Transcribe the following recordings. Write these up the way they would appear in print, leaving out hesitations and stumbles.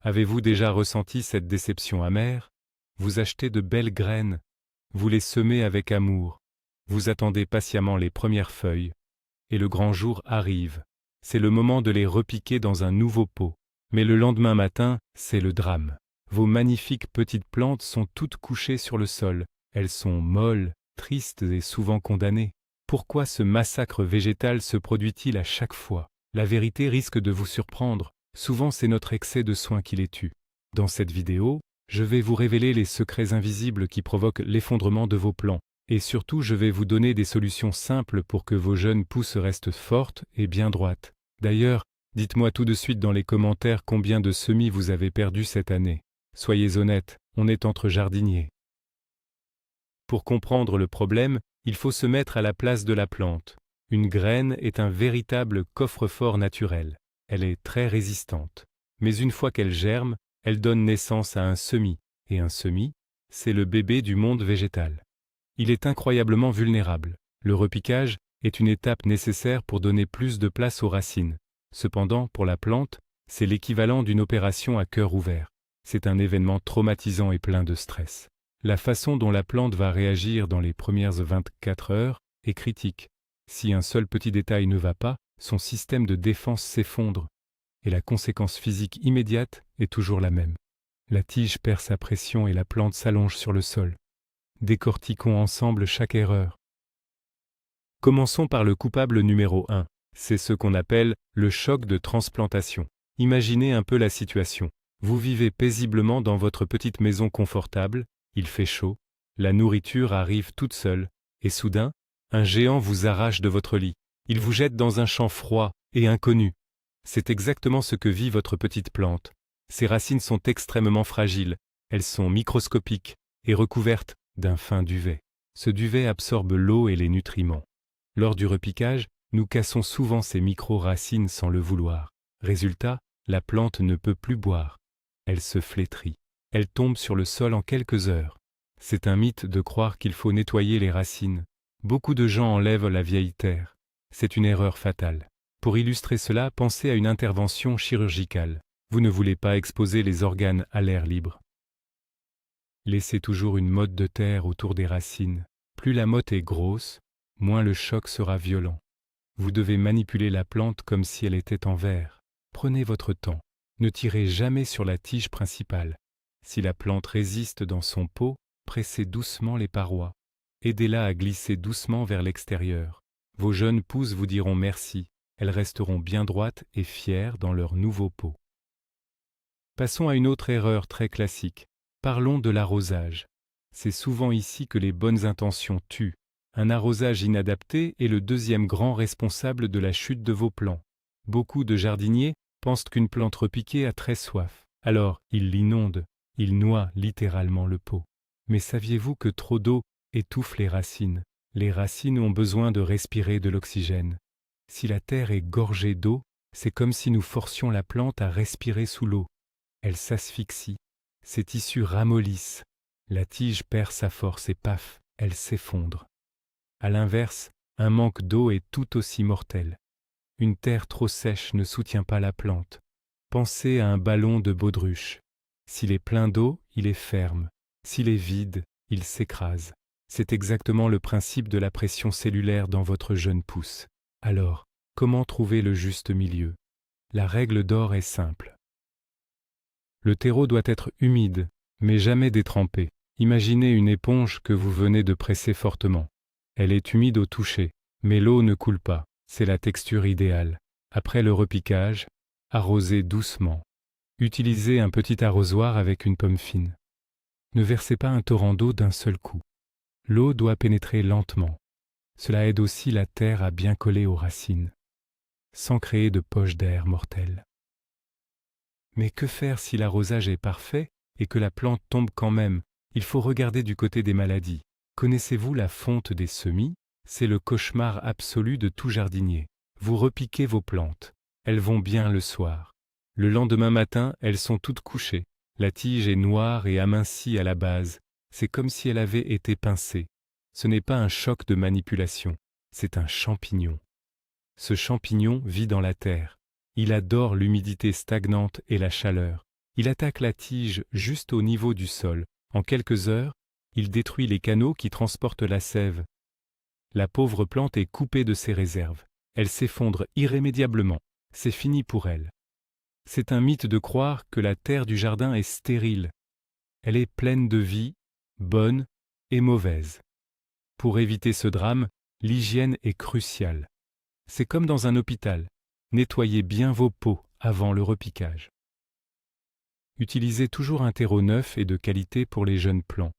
Avez-vous déjà ressenti cette déception amère? Vous achetez de belles graines, vous les semez avec amour, vous attendez patiemment les premières feuilles, et le grand jour arrive. C'est le moment de les repiquer dans un nouveau pot. Mais le lendemain matin, c'est le drame. Vos magnifiques petites plantes sont toutes couchées sur le sol. Elles sont molles, tristes et souvent condamnées. Pourquoi ce massacre végétal se produit-il à chaque fois? La vérité risque de vous surprendre. Souvent, c'est notre excès de soins qui les tue. Dans cette vidéo, je vais vous révéler les secrets invisibles qui provoquent l'effondrement de vos plants. Et surtout, je vais vous donner des solutions simples pour que vos jeunes pousses restent fortes et bien droites. D'ailleurs, dites-moi tout de suite dans les commentaires combien de semis vous avez perdu cette année. Soyez honnête, on est entre jardiniers. Pour comprendre le problème, il faut se mettre à la place de la plante. Une graine est un véritable coffre-fort naturel. Elle est très résistante. Mais une fois qu'elle germe, elle donne naissance à un semis. Et un semis, c'est le bébé du monde végétal. Il est incroyablement vulnérable. Le repiquage est une étape nécessaire pour donner plus de place aux racines. Cependant, pour la plante, c'est l'équivalent d'une opération à cœur ouvert. C'est un événement traumatisant et plein de stress. La façon dont la plante va réagir dans les premières 24 heures est critique. Si un seul petit détail ne va pas, son système de défense s'effondre. Et la conséquence physique immédiate est toujours la même. La tige perd sa pression et la plante s'allonge sur le sol. Décortiquons ensemble chaque erreur. Commençons par le coupable numéro 1. C'est ce qu'on appelle le choc de transplantation. Imaginez un peu la situation. Vous vivez paisiblement dans votre petite maison confortable, il fait chaud, la nourriture arrive toute seule, et soudain, un géant vous arrache de votre lit. Il vous jette dans un champ froid et inconnu. C'est exactement ce que vit votre petite plante. Ses racines sont extrêmement fragiles, elles sont microscopiques et recouvertes d'un fin duvet. Ce duvet absorbe l'eau et les nutriments. Lors du repiquage, nous cassons souvent ces micro-racines sans le vouloir. Résultat, la plante ne peut plus boire. Elle se flétrit. Elle tombe sur le sol en quelques heures. C'est un mythe de croire qu'il faut nettoyer les racines. Beaucoup de gens enlèvent la vieille terre. C'est une erreur fatale. Pour illustrer cela, pensez à une intervention chirurgicale. Vous ne voulez pas exposer les organes à l'air libre. Laissez toujours une motte de terre autour des racines. Plus la motte est grosse, moins le choc sera violent. Vous devez manipuler la plante comme si elle était en verre. Prenez votre temps. Ne tirez jamais sur la tige principale. Si la plante résiste dans son pot, pressez doucement les parois. Aidez-la à glisser doucement vers l'extérieur. Vos jeunes pousses vous diront merci. Elles resteront bien droites et fières dans leur nouveau pot. Passons à une autre erreur très classique. Parlons de l'arrosage. C'est souvent ici que les bonnes intentions tuent. Un arrosage inadapté est le deuxième grand responsable de la chute de vos plants. Beaucoup de jardiniers pensent qu'une plante repiquée a très soif. Alors, ils l'inondent, ils noient littéralement le pot. Mais saviez-vous que trop d'eau étouffe les racines? Les racines ont besoin de respirer de l'oxygène. Si la terre est gorgée d'eau, c'est comme si nous forcions la plante à respirer sous l'eau. Elle s'asphyxie. Ses tissus ramollissent. La tige perd sa force et paf, elle s'effondre. À l'inverse, un manque d'eau est tout aussi mortel. Une terre trop sèche ne soutient pas la plante. Pensez à un ballon de baudruche. S'il est plein d'eau, il est ferme. S'il est vide, il s'écrase. C'est exactement le principe de la pression cellulaire dans votre jeune pousse. Alors, comment trouver le juste milieu? La règle d'or est simple. Le terreau doit être humide, mais jamais détrempé. Imaginez une éponge que vous venez de presser fortement. Elle est humide au toucher, mais l'eau ne coule pas. C'est la texture idéale. Après le repiquage, arrosez doucement. Utilisez un petit arrosoir avec une pomme fine. Ne versez pas un torrent d'eau d'un seul coup. L'eau doit pénétrer lentement. Cela aide aussi la terre à bien coller aux racines, sans créer de poches d'air mortelles. Mais que faire si l'arrosage est parfait et que la plante tombe quand même? Il faut regarder du côté des maladies. Connaissez-vous la fonte des semis? C'est le cauchemar absolu de tout jardinier. Vous repiquez vos plantes. Elles vont bien le soir. Le lendemain matin, elles sont toutes couchées. La tige est noire et amincie à la base. C'est comme si elle avait été pincée. Ce n'est pas un choc de manipulation, c'est un champignon. Ce champignon vit dans la terre. Il adore l'humidité stagnante et la chaleur. Il attaque la tige juste au niveau du sol. En quelques heures, il détruit les canaux qui transportent la sève. La pauvre plante est coupée de ses réserves. Elle s'effondre irrémédiablement. C'est fini pour elle. C'est un mythe de croire que la terre du jardin est stérile. Elle est pleine de vie, bonne et mauvaise. Pour éviter ce drame, l'hygiène est cruciale. C'est comme dans un hôpital. Nettoyez bien vos pots avant le repiquage. Utilisez toujours un terreau neuf et de qualité pour les jeunes plants.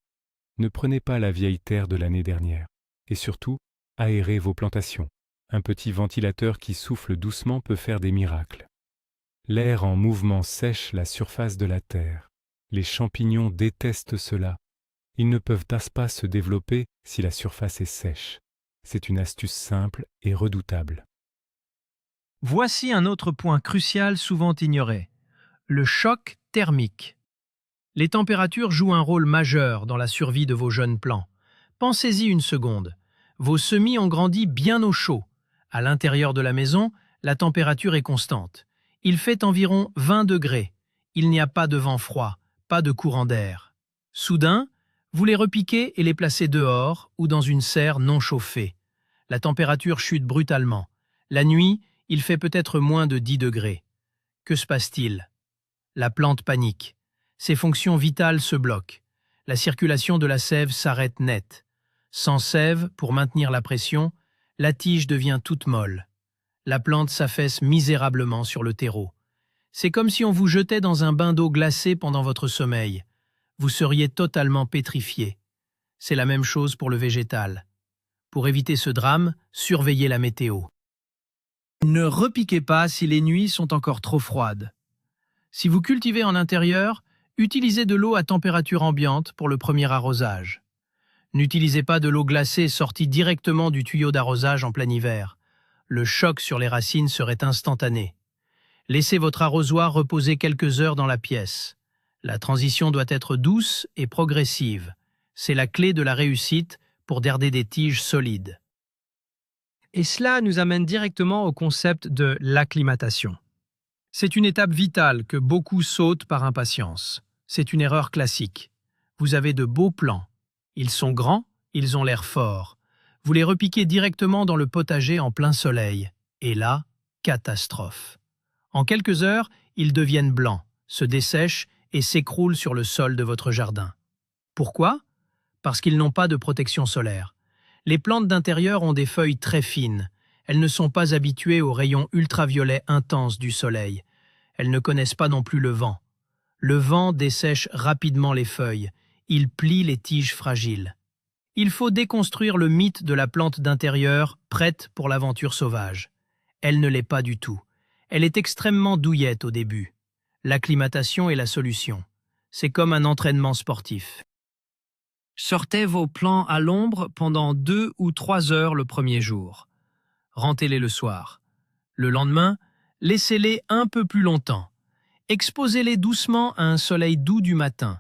Ne prenez pas la vieille terre de l'année dernière. Et surtout, aérez vos plantations. Un petit ventilateur qui souffle doucement peut faire des miracles. L'air en mouvement sèche la surface de la terre. Les champignons détestent cela. Ils ne peuvent pas se développer si la surface est sèche. C'est une astuce simple et redoutable. Voici un autre point crucial souvent ignoré, le choc thermique. Les températures jouent un rôle majeur dans la survie de vos jeunes plants. Pensez-y une seconde. Vos semis ont grandi bien au chaud. À l'intérieur de la maison, la température est constante. Il fait environ 20 degrés. Il n'y a pas de vent froid, pas de courant d'air. Soudain, vous les repiquez et les placez dehors ou dans une serre non chauffée. La température chute brutalement. La nuit, il fait peut-être moins de 10 degrés. Que se passe-t-il? La plante panique. Ses fonctions vitales se bloquent. La circulation de la sève s'arrête net. Sans sève, pour maintenir la pression, la tige devient toute molle. La plante s'affaisse misérablement sur le terreau. C'est comme si on vous jetait dans un bain d'eau glacée pendant votre sommeil. Vous seriez totalement pétrifié. C'est la même chose pour le végétal. Pour éviter ce drame, surveillez la météo. Ne repiquez pas si les nuits sont encore trop froides. Si vous cultivez en intérieur, utilisez de l'eau à température ambiante pour le premier arrosage. N'utilisez pas de l'eau glacée sortie directement du tuyau d'arrosage en plein hiver. Le choc sur les racines serait instantané. Laissez votre arrosoir reposer quelques heures dans la pièce. La transition doit être douce et progressive. C'est la clé de la réussite pour garder des tiges solides. Et cela nous amène directement au concept de l'acclimatation. C'est une étape vitale que beaucoup sautent par impatience. C'est une erreur classique. Vous avez de beaux plants. Ils sont grands, ils ont l'air forts. Vous les repiquez directement dans le potager en plein soleil. Et là, catastrophe. En quelques heures, ils deviennent blancs, se dessèchent et s'écroulent sur le sol de votre jardin. Pourquoi? Parce qu'ils n'ont pas de protection solaire. Les plantes d'intérieur ont des feuilles très fines. Elles ne sont pas habituées aux rayons ultraviolets intenses du soleil. Elles ne connaissent pas non plus le vent. Le vent dessèche rapidement les feuilles. Il plie les tiges fragiles. Il faut déconstruire le mythe de la plante d'intérieur prête pour l'aventure sauvage. Elle ne l'est pas du tout. Elle est extrêmement douillette au début. L'acclimatation est la solution. C'est comme un entraînement sportif. Sortez vos plants à l'ombre pendant 2 ou 3 heures le premier jour. Rentez-les le soir. Le lendemain, laissez-les un peu plus longtemps. Exposez-les doucement à un soleil doux du matin.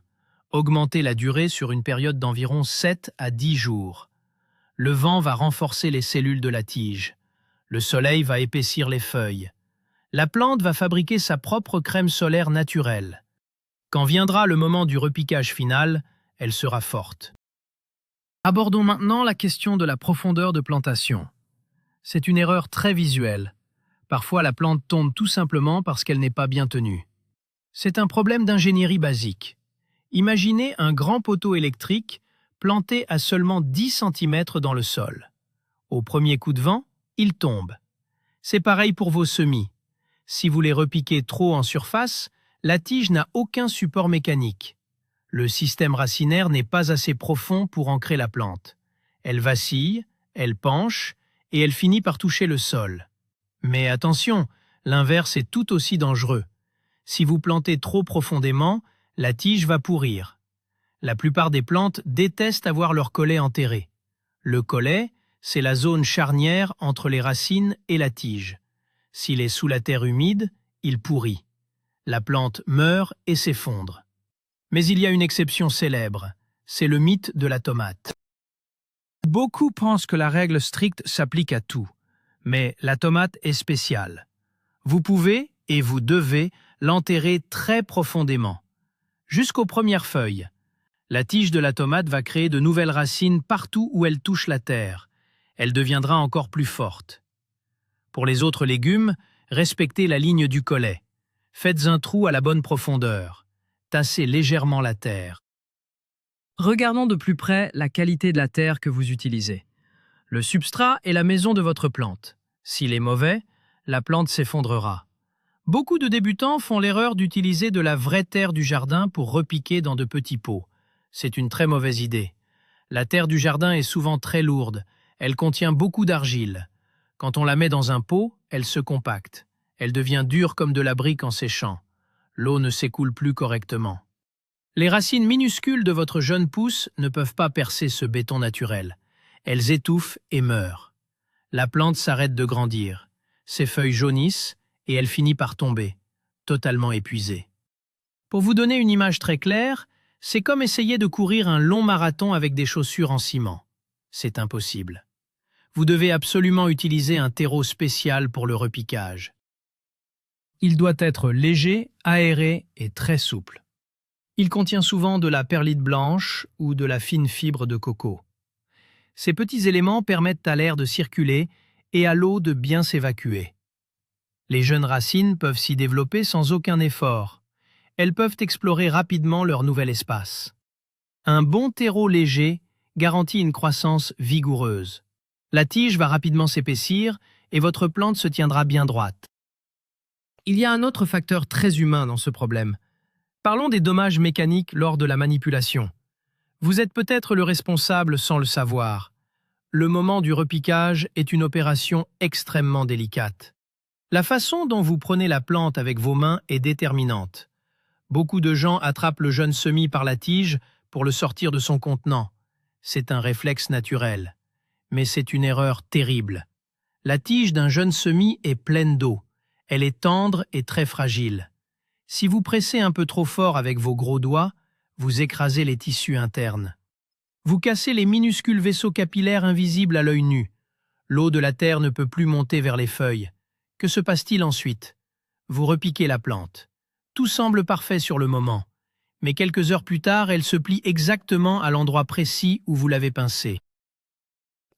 Augmentez la durée sur une période d'environ 7 à 10 jours. Le vent va renforcer les cellules de la tige. Le soleil va épaissir les feuilles. La plante va fabriquer sa propre crème solaire naturelle. Quand viendra le moment du repiquage final, elle sera forte. Abordons maintenant la question de la profondeur de plantation. C'est une erreur très visuelle. Parfois, la plante tombe tout simplement parce qu'elle n'est pas bien tenue. C'est un problème d'ingénierie basique. Imaginez un grand poteau électrique planté à seulement 10 cm dans le sol. Au premier coup de vent, il tombe. C'est pareil pour vos semis. Si vous les repiquez trop en surface, la tige n'a aucun support mécanique. Le système racinaire n'est pas assez profond pour ancrer la plante. Elle vacille, elle penche et elle finit par toucher le sol. Mais attention, l'inverse est tout aussi dangereux. Si vous plantez trop profondément, la tige va pourrir. La plupart des plantes détestent avoir leur collet enterré. Le collet, c'est la zone charnière entre les racines et la tige. S'il est sous la terre humide, il pourrit. La plante meurt et s'effondre. Mais il y a une exception célèbre, c'est le mythe de la tomate. Beaucoup pensent que la règle stricte s'applique à tout, mais la tomate est spéciale. Vous pouvez et vous devez l'enterrer très profondément, jusqu'aux premières feuilles. La tige de la tomate va créer de nouvelles racines partout où elle touche la terre. Elle deviendra encore plus forte. Pour les autres légumes, respectez la ligne du collet. Faites un trou à la bonne profondeur. Tassez légèrement la terre. Regardons de plus près la qualité de la terre que vous utilisez. Le substrat est la maison de votre plante. S'il est mauvais, la plante s'effondrera. Beaucoup de débutants font l'erreur d'utiliser de la vraie terre du jardin pour repiquer dans de petits pots. C'est une très mauvaise idée. La terre du jardin est souvent très lourde. Elle contient beaucoup d'argile. Quand on la met dans un pot, elle se compacte. Elle devient dure comme de la brique en séchant. L'eau ne s'écoule plus correctement. Les racines minuscules de votre jeune pousse ne peuvent pas percer ce béton naturel. Elles étouffent et meurent. La plante s'arrête de grandir. Ses feuilles jaunissent et elle finit par tomber, totalement épuisée. Pour vous donner une image très claire, c'est comme essayer de courir un long marathon avec des chaussures en ciment. C'est impossible. Vous devez absolument utiliser un terreau spécial pour le repiquage. Il doit être léger, aéré et très souple. Il contient souvent de la perlite blanche ou de la fine fibre de coco. Ces petits éléments permettent à l'air de circuler et à l'eau de bien s'évacuer. Les jeunes racines peuvent s'y développer sans aucun effort. Elles peuvent explorer rapidement leur nouvel espace. Un bon terreau léger garantit une croissance vigoureuse. La tige va rapidement s'épaissir et votre plante se tiendra bien droite. Il y a un autre facteur très humain dans ce problème. Parlons des dommages mécaniques lors de la manipulation. Vous êtes peut-être le responsable sans le savoir. Le moment du repiquage est une opération extrêmement délicate. La façon dont vous prenez la plante avec vos mains est déterminante. Beaucoup de gens attrapent le jeune semis par la tige pour le sortir de son contenant. C'est un réflexe naturel. Mais c'est une erreur terrible. La tige d'un jeune semis est pleine d'eau. Elle est tendre et très fragile. Si vous pressez un peu trop fort avec vos gros doigts, vous écrasez les tissus internes. Vous cassez les minuscules vaisseaux capillaires invisibles à l'œil nu. L'eau de la terre ne peut plus monter vers les feuilles. Que se passe-t-il ensuite? Vous repiquez la plante. Tout semble parfait sur le moment. Mais quelques heures plus tard, elle se plie exactement à l'endroit précis où vous l'avez pincée.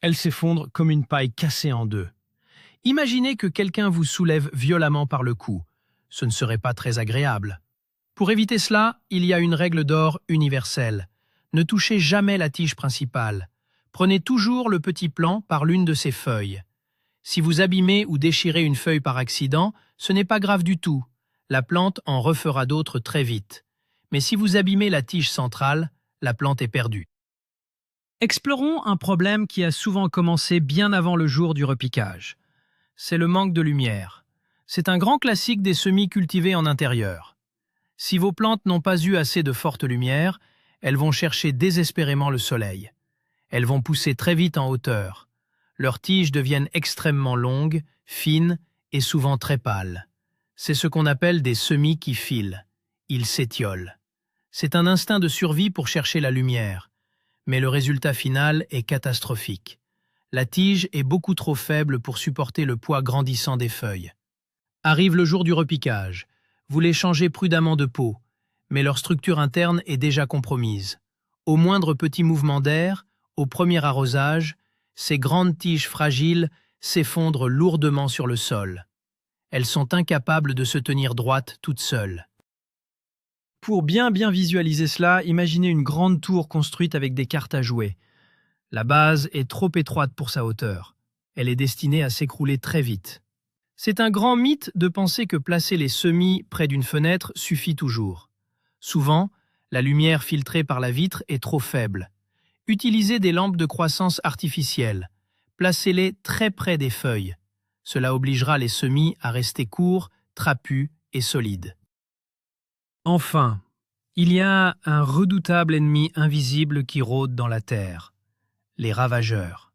Elle s'effondre comme une paille cassée en deux. Imaginez que quelqu'un vous soulève violemment par le cou. Ce ne serait pas très agréable. Pour éviter cela, il y a une règle d'or universelle. Ne touchez jamais la tige principale. Prenez toujours le petit plant par l'une de ses feuilles. Si vous abîmez ou déchirez une feuille par accident, ce n'est pas grave du tout. La plante en refera d'autres très vite. Mais si vous abîmez la tige centrale, la plante est perdue. Explorons un problème qui a souvent commencé bien avant le jour du repiquage. C'est le manque de lumière. C'est un grand classique des semis cultivés en intérieur. Si vos plantes n'ont pas eu assez de forte lumière, elles vont chercher désespérément le soleil. Elles vont pousser très vite en hauteur. Leurs tiges deviennent extrêmement longues, fines et souvent très pâles. C'est ce qu'on appelle des semis qui filent. Ils s'étiolent. C'est un instinct de survie pour chercher la lumière. Mais le résultat final est catastrophique. La tige est beaucoup trop faible pour supporter le poids grandissant des feuilles. Arrive le jour du repiquage. Vous les changez prudemment de peau, mais leur structure interne est déjà compromise. Au moindre petit mouvement d'air, au premier arrosage, ces grandes tiges fragiles s'effondrent lourdement sur le sol. Elles sont incapables de se tenir droites toutes seules. Pour bien visualiser cela, imaginez une grande tour construite avec des cartes à jouer. La base est trop étroite pour sa hauteur. Elle est destinée à s'écrouler très vite. C'est un grand mythe de penser que placer les semis près d'une fenêtre suffit toujours. Souvent, la lumière filtrée par la vitre est trop faible. Utilisez des lampes de croissance artificielle. Placez-les très près des feuilles. Cela obligera les semis à rester courts, trapus et solides. Enfin, il y a un redoutable ennemi invisible qui rôde dans la terre. Les ravageurs.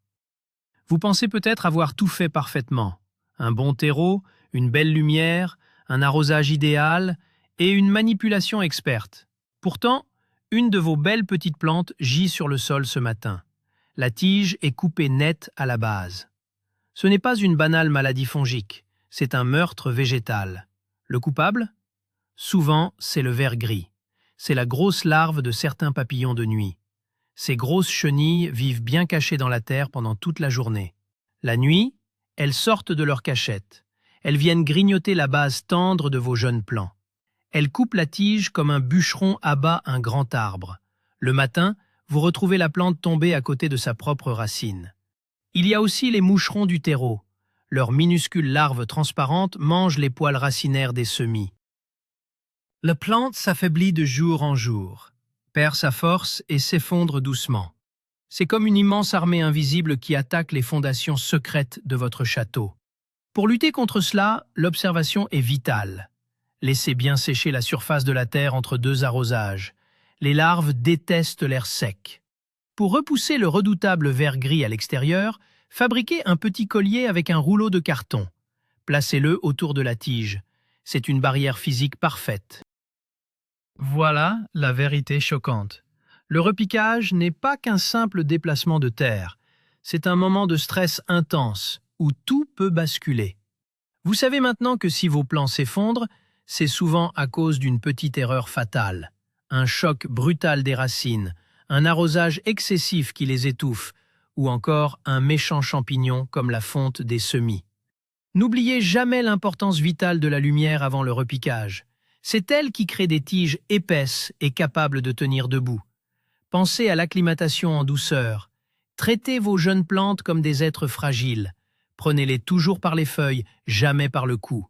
Vous pensez peut-être avoir tout fait parfaitement. Un bon terreau, une belle lumière, un arrosage idéal et une manipulation experte. Pourtant, une de vos belles petites plantes gît sur le sol ce matin. La tige est coupée nette à la base. Ce n'est pas une banale maladie fongique, c'est un meurtre végétal. Le coupable? Souvent, c'est le ver gris. C'est la grosse larve de certains papillons de nuit. Ces grosses chenilles vivent bien cachées dans la terre pendant toute la journée. La nuit, elles sortent de leur cachette. Elles viennent grignoter la base tendre de vos jeunes plants. Elles coupent la tige comme un bûcheron abat un grand arbre. Le matin, vous retrouvez la plante tombée à côté de sa propre racine. Il y a aussi les moucherons du terreau. Leurs minuscules larves transparentes mangent les poils racinaires des semis. La plante s'affaiblit de jour en jour, perd sa force et s'effondre doucement. C'est comme une immense armée invisible qui attaque les fondations secrètes de votre château. Pour lutter contre cela, l'observation est vitale. Laissez bien sécher la surface de la terre entre 2 arrosages. Les larves détestent l'air sec. Pour repousser le redoutable ver gris à l'extérieur, fabriquez un petit collier avec un rouleau de carton. Placez-le autour de la tige. C'est une barrière physique parfaite. Voilà la vérité choquante. Le repiquage n'est pas qu'un simple déplacement de terre. C'est un moment de stress intense où tout peut basculer. Vous savez maintenant que si vos plants s'effondrent, c'est souvent à cause d'une petite erreur fatale. Un choc brutal des racines, un arrosage excessif qui les étouffe, ou encore un méchant champignon comme la fonte des semis. N'oubliez jamais l'importance vitale de la lumière avant le repiquage. C'est elle qui crée des tiges épaisses et capables de tenir debout. Pensez à l'acclimatation en douceur. Traitez vos jeunes plantes comme des êtres fragiles. Prenez-les toujours par les feuilles, jamais par le cou.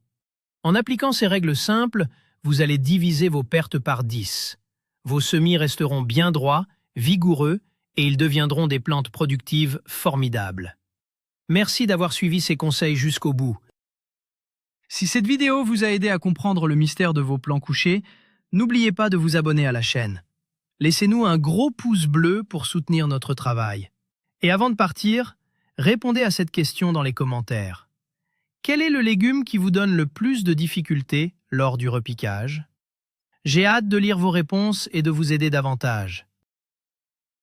En appliquant ces règles simples, vous allez diviser vos pertes par 10. Vos semis resteront bien droits, vigoureux, et ils deviendront des plantes productives formidables. Merci d'avoir suivi ces conseils jusqu'au bout. Si cette vidéo vous a aidé à comprendre le mystère de vos plants couchés, n'oubliez pas de vous abonner à la chaîne. Laissez-nous un gros pouce bleu pour soutenir notre travail. Et avant de partir, répondez à cette question dans les commentaires. Quel est le légume qui vous donne le plus de difficultés lors du repiquage? J'ai hâte de lire vos réponses et de vous aider davantage.